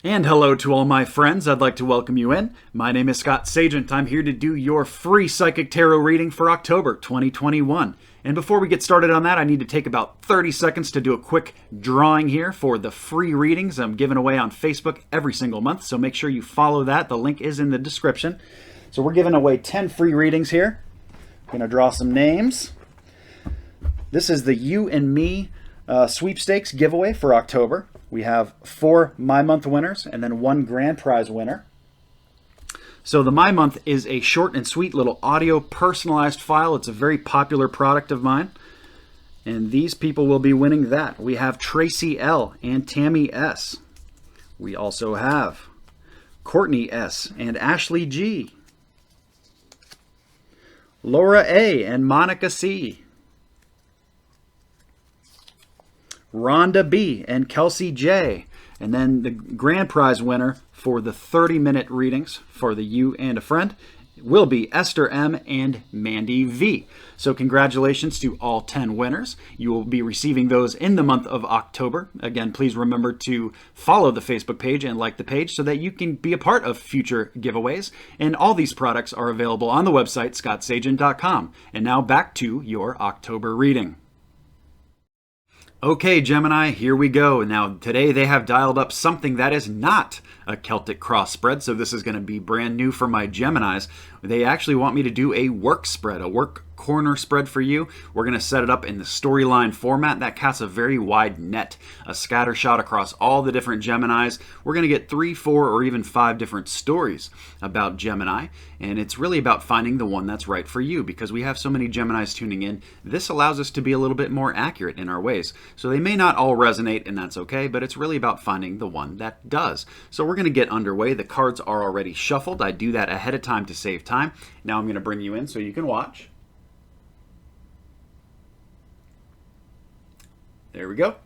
And hello to all my friends. I'd like to welcome you in. My name is Scott Sagent. I'm here to do your free psychic tarot reading for October 2021. And before we get started on that, I need to take about 30 seconds to do a quick drawing here for the free readings I'm giving away on Facebook every single month. So make sure you follow that. The link is in the description. So we're giving away 10 free readings here. I'm going to draw some names. This is the You and Me sweepstakes giveaway for October. We have 4 My Month winners and then 1 grand prize winner. So the My Month is a short and sweet little audio personalized file. It's a very popular product of mine. And these people will be winning that. We have Tracy L. and Tammy S. We also have Courtney S. and Ashley G. Laura A. and Monica C. Rhonda B. and Kelsey J. And then the grand prize winner for the 30-minute readings for the You and a Friend will be Esther M. and Mandy V. So congratulations to all 10 winners. You will be receiving those in the month of October. Again, please remember to follow the Facebook page and like the page so that you can be a part of future giveaways. And all these products are available on the website, scottsagent.com. And now back to your October reading. Okay, Gemini, here we go. Now, today they have dialed up something that is not a Celtic cross spread, so this is going to be brand new for my Geminis. They actually want me to do a work spread, a work corner spread for you. We're going to set it up in the storyline format that casts a very wide net, a scatter shot across all the different Geminis. We're going to get 3, 4, or even 5 different stories about Gemini, and it's really about finding the one that's right for you because we have so many Geminis tuning in. This allows us to be a little bit more accurate in our ways. So they may not all resonate, and that's okay, but it's really about finding the one that does. So we're going to get underway. The cards are already shuffled. I do that ahead of time to save time. Now I'm going to bring you in so you can watch. There we go.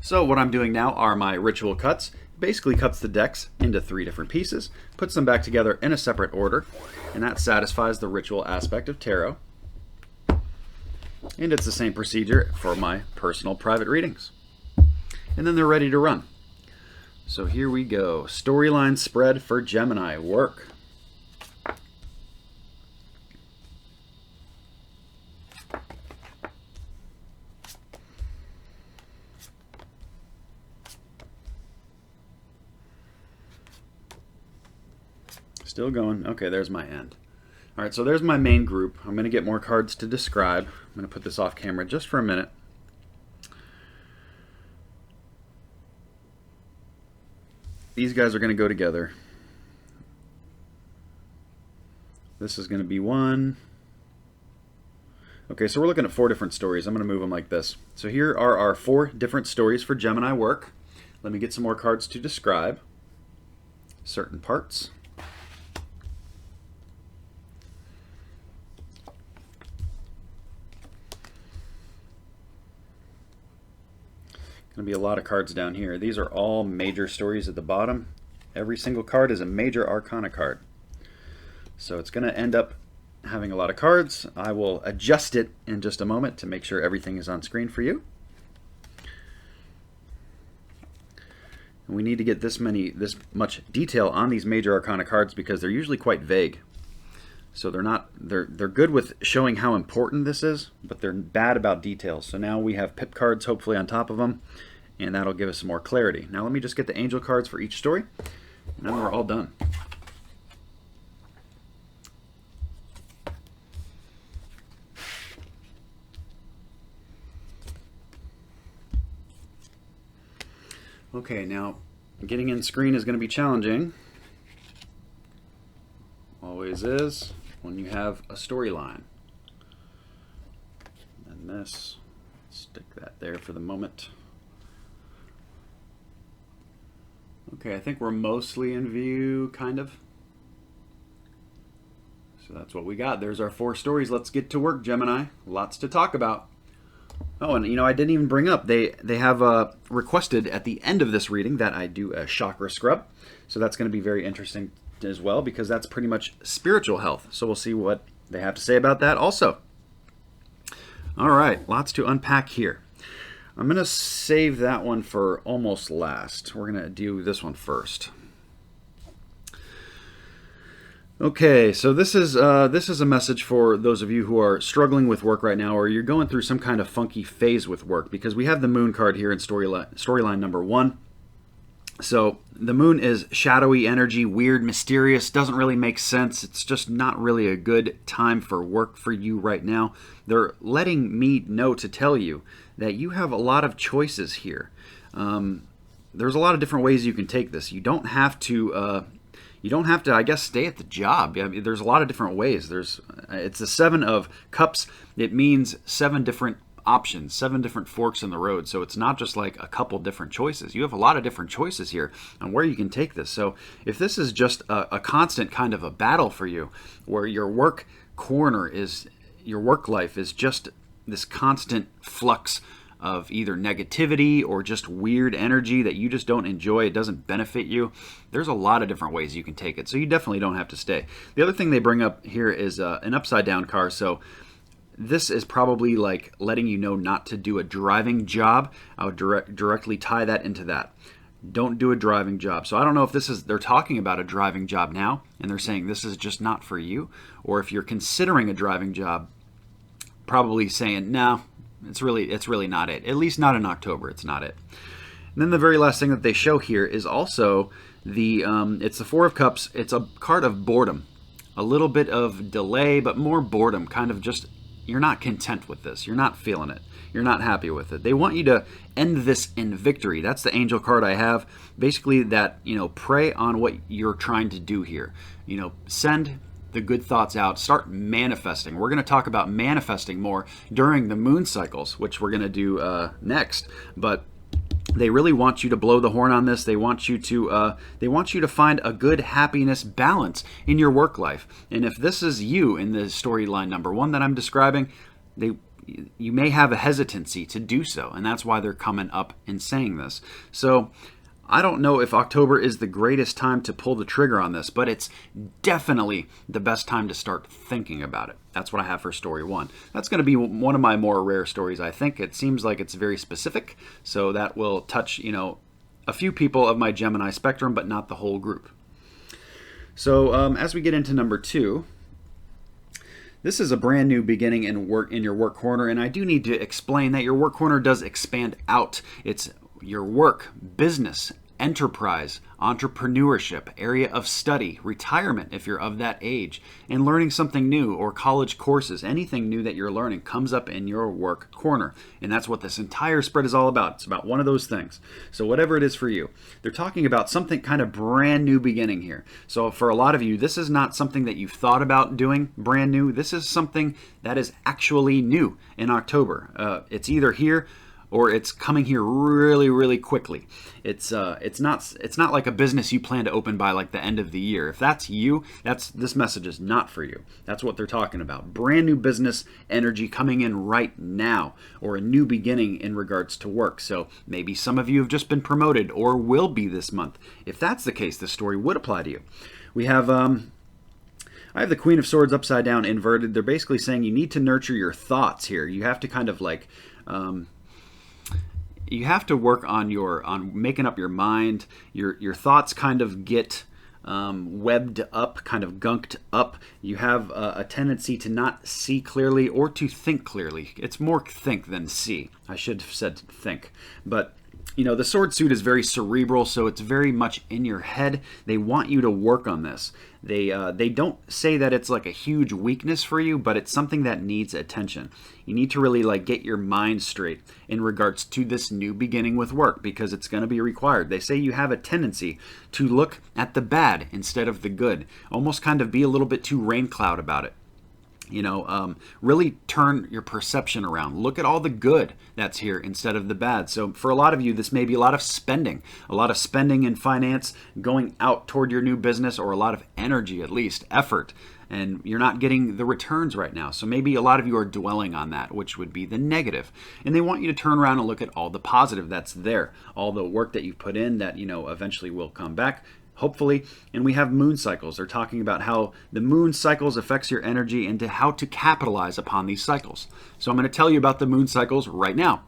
So what I'm doing now are my ritual cuts. Basically cuts the decks into 3 different pieces, puts them back together in a separate order, and that satisfies the ritual aspect of tarot. And it's the same procedure for my personal private readings. And then they're ready to run. So here we go. Storyline spread for Gemini. Work. Still going. Okay, there's my end. All right, so there's my main group. I'm going to get more cards to describe. I'm going to put this off camera just for a minute. These guys are going to go together. This is going to be one. Okay, so we're looking at 4 different stories. I'm going to move them like this. So here are our 4 different stories for Gemini work. Let me get some more cards to describe certain parts. Going to be a lot of cards down here. These are all major stories at the bottom. Every single card is a major arcana card. So it's going to end up having a lot of cards. I will adjust it in just a moment to make sure everything is on screen for you. And we need to get this much detail on these major arcana cards because they're usually quite vague. So they're good with showing how important this is, but they're bad about details. So now we have pip cards hopefully on top of them, and that'll give us some more clarity. Now let me just get the angel cards for each story, and then we're all done. Okay, now getting in screen is going to be challenging. Always is. When you have a storyline. And this, stick that there for the moment. Okay, I think we're mostly in view, kind of. So that's what we got. There's our 4 stories. Let's get to work, Gemini. Lots to talk about. Oh, and you know, I didn't even bring up, they have requested at the end of this reading that I do a chakra scrub. So that's going to be very interesting as well, because that's pretty much spiritual health. So we'll see what they have to say about that also. All right, lots to unpack here. I'm going to save that one for almost last. We're going to do this one first. Okay, so this is a message for those of you who are struggling with work right now, or you're going through some kind of funky phase with work, because we have the moon card here in storyline number 1. So the moon is shadowy energy, weird, mysterious, doesn't really make sense. It's just not really a good time for work for you right now. They're letting me know to tell you that you have a lot of choices here. There's a lot of different ways you can take this. You don't have to, I guess, stay at the job. I mean, there's a lot of different ways. It's the 7 of Cups. It means 7 different options, 7 different forks in the road. So it's not just like a couple different choices. You have a lot of different choices here on where you can take this. So if this is just a constant kind of a battle for you, where your work life is just this constant flux of either negativity or just weird energy that you just don't enjoy, it doesn't benefit you, there's a lot of different ways you can take it. So you definitely don't have to stay. The other thing they bring up here is an upside down card. So this is probably like letting you know not to do a driving job. I would directly tie that into that. Don't do a driving job. So I don't know if they're talking about a driving job now, and they're saying this is just not for you, or if you're considering a driving job, probably saying, no, it's really not it. At least not in October, it's not it. And then the very last thing that they show here is also it's the 4 of Cups. It's a card of boredom. A little bit of delay, but more boredom, kind of just, you're not content with this. You're not feeling it. You're not happy with it. They want you to end this in victory. That's the angel card I have. Basically that, prey on what you're trying to do here. Send the good thoughts out. Start manifesting. We're going to talk about manifesting more during the moon cycles, which we're going to do next. But they really want you to blow the horn on this. They want you to find a good happiness balance in your work life. And if this is you in the storyline number 1 that I'm describing, you may have a hesitancy to do so, and that's why they're coming up and saying this. So I don't know if October is the greatest time to pull the trigger on this, but it's definitely the best time to start thinking about it. That's what I have for story 1. That's going to be one of my more rare stories, I think. It seems like it's very specific, so that will touch, a few people of my Gemini spectrum, but not the whole group. So as we get into number 2, this is a brand new beginning in your work corner, and I do need to explain that your work corner does expand out. It's your work, business, enterprise, entrepreneurship, area of study, retirement if you're of that age, and learning something new, or college courses. Anything new that you're learning comes up in your work corner. And that's what this entire spread is all about. It's about one of those things. So whatever it is for you, they're talking about something kind of brand new beginning here. So for a lot of you, this is not something that you've thought about doing brand new. This is something that is actually new in October. It's either here or it's coming here really, really quickly. It's not like a business you plan to open by like the end of the year. If that's you, this message is not for you. That's what they're talking about. Brand new business energy coming in right now, or a new beginning in regards to work. So maybe some of you have just been promoted or will be this month. If that's the case, this story would apply to you. We have I have the Queen of Swords upside down inverted. They're basically saying you need to nurture your thoughts here. You have to kind of like you have to work on making up your mind. Your thoughts kind of get webbed up, kind of gunked up. You have a tendency to not see clearly or to think clearly. It's more think than see. I should have said think. But the sword suit is very cerebral, so it's very much in your head. They want you to work on this. They don't say that it's like a huge weakness for you, but it's something that needs attention. You need to really like get your mind straight in regards to this new beginning with work, because it's going to be required. They say you have a tendency to look at the bad instead of the good, almost kind of be a little bit too rain cloud about it. Really turn your perception around. Look at all the good that's here instead of the bad. So for a lot of you, this may be a lot of spending in finance, going out toward your new business, or a lot of energy, at least effort, and you're not getting the returns right now. So maybe a lot of you are dwelling on that, which would be the negative. And they want you to turn around and look at all the positive that's there, all the work that you put in that, eventually will come back, hopefully. And we have moon cycles. They're talking about how the moon cycles affects your energy and to how to capitalize upon these cycles. So I'm going to tell you about the moon cycles right now.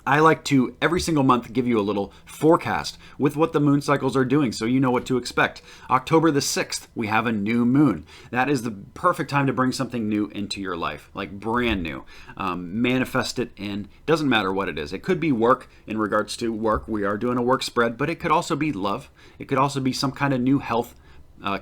I like to, every single month, give you a little forecast with what the moon cycles are doing so you know what to expect. October the 6th, we have a new moon. That is the perfect time to bring something new into your life, like brand new. Manifest it in, doesn't matter what it is. It could be work. In regards to work, we are doing a work spread, but it could also be love. It could also be some kind of new health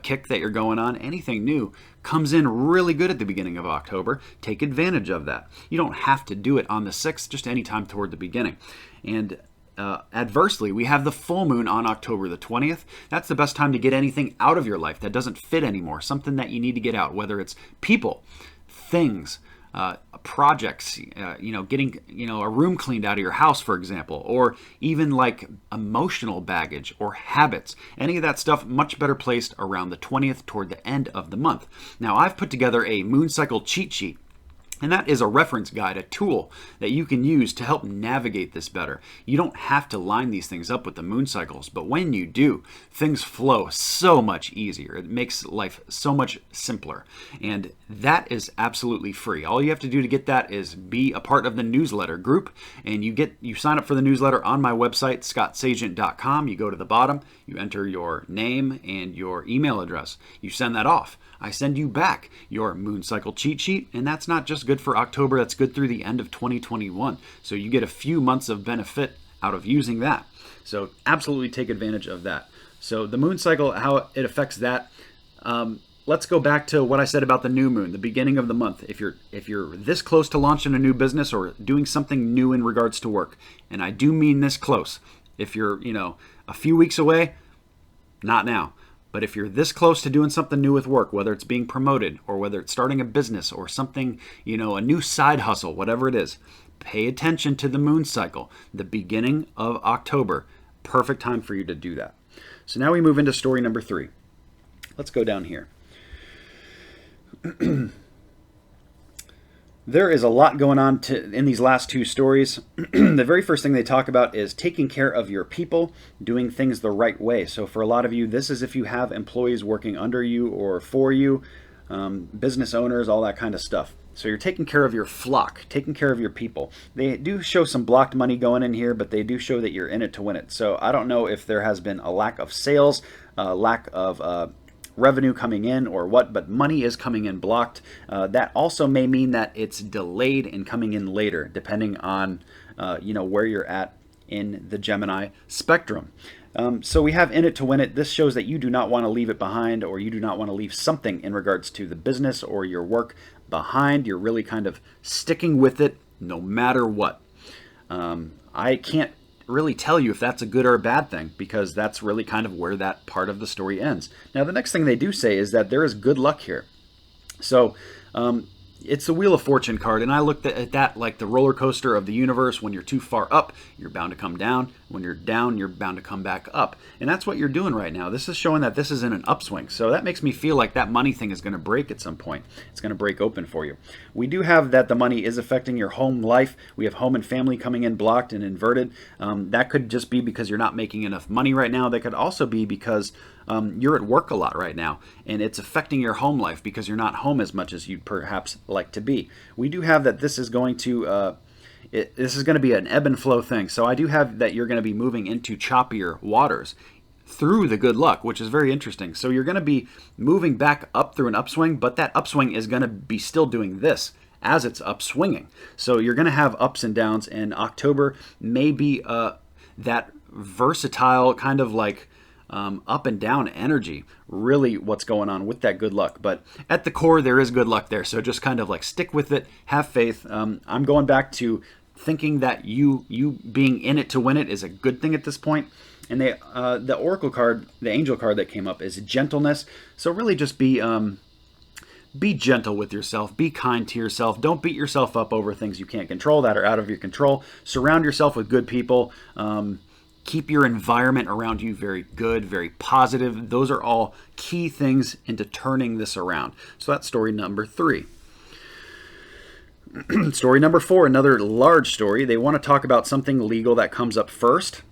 kick that you're going on. Anything new comes in really good at the beginning of October. Take advantage of that. You don't have to do it on the 6th, just any time toward the beginning. And adversely, we have the full moon on October the 20th. That's the best time to get anything out of your life that doesn't fit anymore, something that you need to get out, whether it's people, things, projects, getting, a room cleaned out of your house, for example, or even like emotional baggage or habits. Any of that stuff much better placed around the 20th toward the end of the month. Now, I've put together a moon cycle cheat sheet. And that is a reference guide, a tool that you can use to help navigate this better. You don't have to line these things up with the moon cycles, but when you do, things flow so much easier. It makes life so much simpler. And that is absolutely free. All you have to do to get that is be a part of the newsletter group, and you sign up for the newsletter on my website, scottsagent.com. You go to the bottom, you enter your name and your email address. You send that off. I send you back your moon cycle cheat sheet, and that's not just good for October, that's good through the end of 2021. So you get a few months of benefit out of using that. So absolutely take advantage of that. So the moon cycle, how it affects that. Let's go back to what I said about the new moon, the beginning of the month. If you're this close to launching a new business or doing something new in regards to work, and I do mean this close. If you're, a few weeks away, not now. But if you're this close to doing something new with work, whether it's being promoted or whether it's starting a business or something, a new side hustle, whatever it is, pay attention to the moon cycle. The beginning of October, perfect time for you to do that. So now we move into story number 3. Let's go down here. There is a lot going on in these last 2 stories. The very first thing they talk about is taking care of your people, doing things the right way. So for a lot of you, this is if you have employees working under you or for you, business owners, all that kind of stuff. So you're taking care of your flock, taking care of your people. They do show some blocked money going in here, but they do show that you're in it to win it. So I don't know if there has been a lack of sales, lack of revenue coming in or what, but money is coming in blocked. That also may mean that it's delayed and coming in later, depending on where you're at in the Gemini spectrum. So we have in it to win it. This shows that you do not want to leave it behind, or you do not want to leave something in regards to the business or your work behind. You're really kind of sticking with it no matter what. I can't really tell you if that's a good or a bad thing, because that's really kind of where that part of the story ends. Now, the next thing they do say is that there is good luck here. So it's the Wheel of Fortune card, and I looked at that like the roller coaster of the universe. When you're too far up, you're bound to come down. When you're down, you're bound to come back up. And that's what you're doing right now. This is showing that this is in an upswing. So that makes me feel like that money thing is going to break at some point. It's going to break open for you. We do have that the money is affecting your home life. We have home and family coming in blocked and inverted. That could just be because you're not making enough money right now. That could also be because you're at work a lot right now, and it's affecting your home life because you're not home as much as you'd perhaps like to be. We do have that this is going to this is going to be an ebb and flow thing. So I do have that you're going to be moving into choppier waters through the good luck, which is very interesting. So you're going to be moving back up through an upswing, but that upswing is going to be still doing this as it's upswinging. So you're going to have ups and downs, and October may be that versatile kind of like up and down energy, really what's going on with that good luck. But at the core, there is good luck there. So just kind of like stick with it, have faith. I'm going back to thinking that you being in it to win it is a good thing at this point. And the Oracle card, the Angel card that came up is gentleness. So really just be gentle with yourself. Be kind to yourself. Don't beat yourself up over things you can't control that are out of your control. Surround yourself with good people. Keep your environment around you very good, very positive. Those are all key things into turning this around. So that's story number 3. Story number 4, another large story. They want to talk about something legal that comes up first.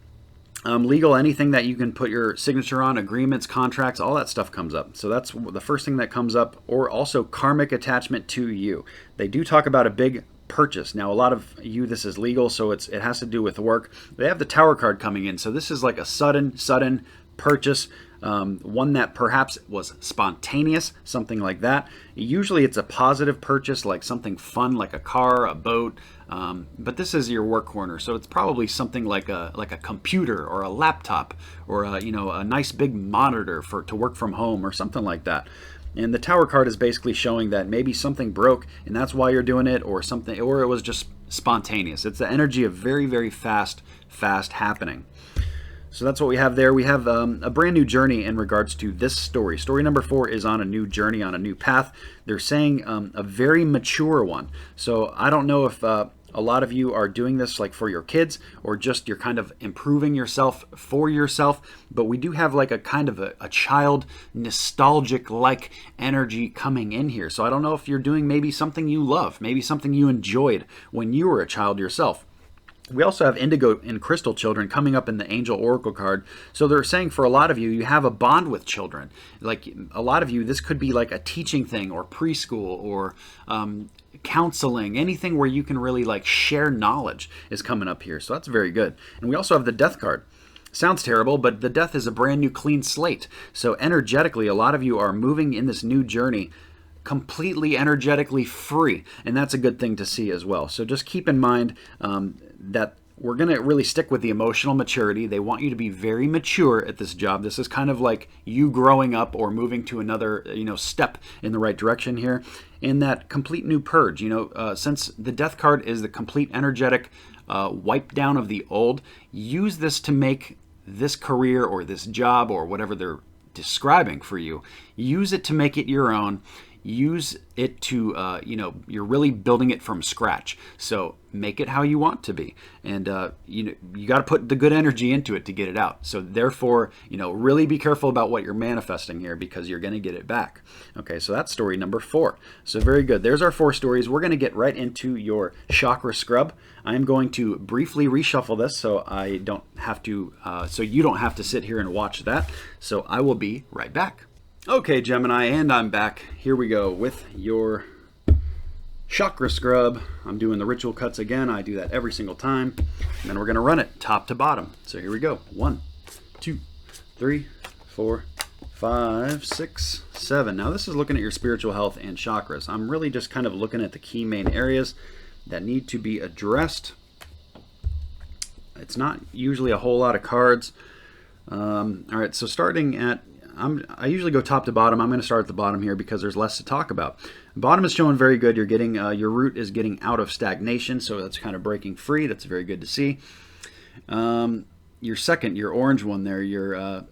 Legal, anything that you can put your signature on, agreements, contracts, all that stuff comes up. So that's the first thing that comes up, or also karmic attachment to you. They do talk about a big purchase. Now, a lot of you, this is legal, so it has to do with work. They have the Tower card coming in, so this is like a sudden purchase, one that perhaps was spontaneous, something like that. Usually it's a positive purchase, like something fun, like a car, a boat, but this is your work corner, so it's probably something like a computer or a laptop or a nice big monitor to work from home or something like that. And the Tower card is basically showing that maybe something broke and that's why you're doing it, or it was just spontaneous. It's the energy of very, very fast happening. So that's what we have there. We have a brand new journey in regards to this story. Story number 4 is on a new journey, on a new path. They're saying a very mature one. So I don't know if a lot of you are doing this like for your kids, or just you're kind of improving yourself for yourself, but we do have like a kind of a child nostalgic like energy coming in here. So I don't know if you're doing maybe something you love, maybe something you enjoyed when you were a child yourself. We also have indigo and crystal children coming up in the angel oracle card. So they're saying for a lot of you, you have a bond with children. Like a lot of you, this could be like a teaching thing, or preschool, or counseling, anything where you can really like share knowledge is coming up here. So that's very good. And we also have the death card. Sounds terrible, but the death is a brand new clean slate. So energetically, a lot of you are moving in this new journey completely energetically free, and that's a good thing to see as well. So just keep in mind that we're going to really stick with the emotional maturity. They want you to be very mature at this job. This is kind of like you growing up or moving to another step in the right direction here, in that complete new purge. Since the death card is the complete energetic wipe down of the old, use this to make this career or this job or whatever they're describing for you, use it to make it your own. Use it to, you're really building it from scratch. So make it how you want to be. And, you got to put the good energy into it to get it out. So therefore, really be careful about what you're manifesting here, because you're going to get it back. Okay, so that's story number 4. So very good. There's our 4 stories. We're going to get right into your chakra scrub. I'm going to briefly reshuffle this so I don't have to, so you don't have to sit here and watch that. So I will be right back. Okay, Gemini, and I'm back. Here we go with your chakra scrub. I'm doing the ritual cuts again. I do that every single time. And then we're going to run it top to bottom. So here we go. 1, 2, 3, 4, 5, 6, 7. Now this is looking at your spiritual health and chakras. I'm really just kind of looking at the key main areas that need to be addressed. It's not usually a whole lot of cards. All right, so starting at I usually go top to bottom. I'm going to start at the bottom here because there's less to talk about. Bottom is showing very good. You're getting your root is getting out of stagnation, so that's kind of breaking free. That's very good to see. Your second, your orange one there,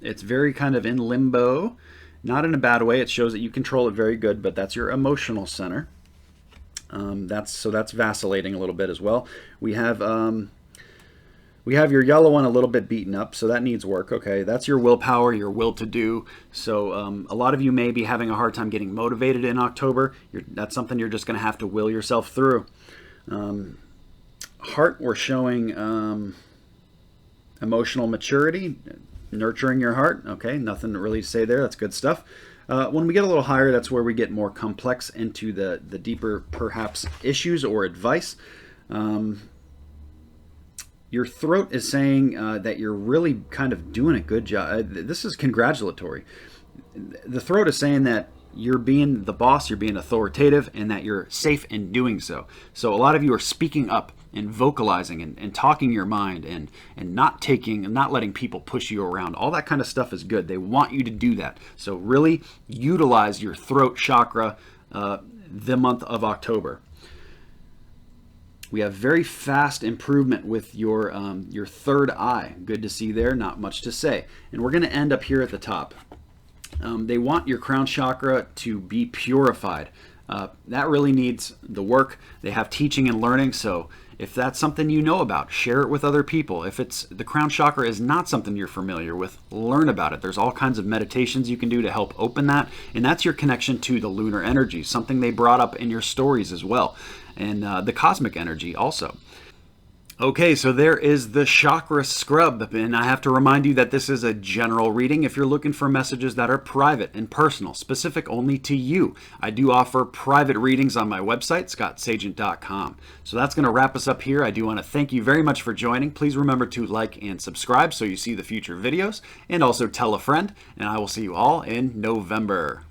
it's very kind of in limbo, not in a bad way. It shows that you control it very good, but that's your emotional center. That's vacillating a little bit as well. We have your yellow one a little bit beaten up, so that needs work. Okay, that's your willpower, your will to do. So a lot of you may be having a hard time getting motivated in October. That's something you're just going to have to will yourself through. Heart, we're showing emotional maturity, nurturing your heart. Okay, nothing really to say there. That's good stuff. When we get a little higher, that's where we get more complex into the deeper, perhaps, issues or advice. Your throat is saying that you're really kind of doing a good job. This is congratulatory. The throat is saying that you're being the boss, you're being authoritative, and that you're safe in doing so. So a lot of you are speaking up and vocalizing and talking your mind and not letting people push you around. All that kind of stuff is good. They want you to do that. So really utilize your throat chakra the month of October. We have very fast improvement with your third eye. Good to see there, not much to say. And we're going to end up here at the top. They want your crown chakra to be purified. That really needs the work. They have teaching and learning, so if that's something you know about, share it with other people. If the crown chakra is not something you're familiar with, learn about it. There's all kinds of meditations you can do to help open that, and that's your connection to the lunar energy, something they brought up in your stories as well, and the cosmic energy also. Okay, so there is the Chakra Scrub, and I have to remind you that this is a general reading if you're looking for messages that are private and personal, specific only to you. I do offer private readings on my website, scottsagent.com. So that's going to wrap us up here. I do want to thank you very much for joining. Please remember to like and subscribe so you see the future videos, and also tell a friend, and I will see you all in November.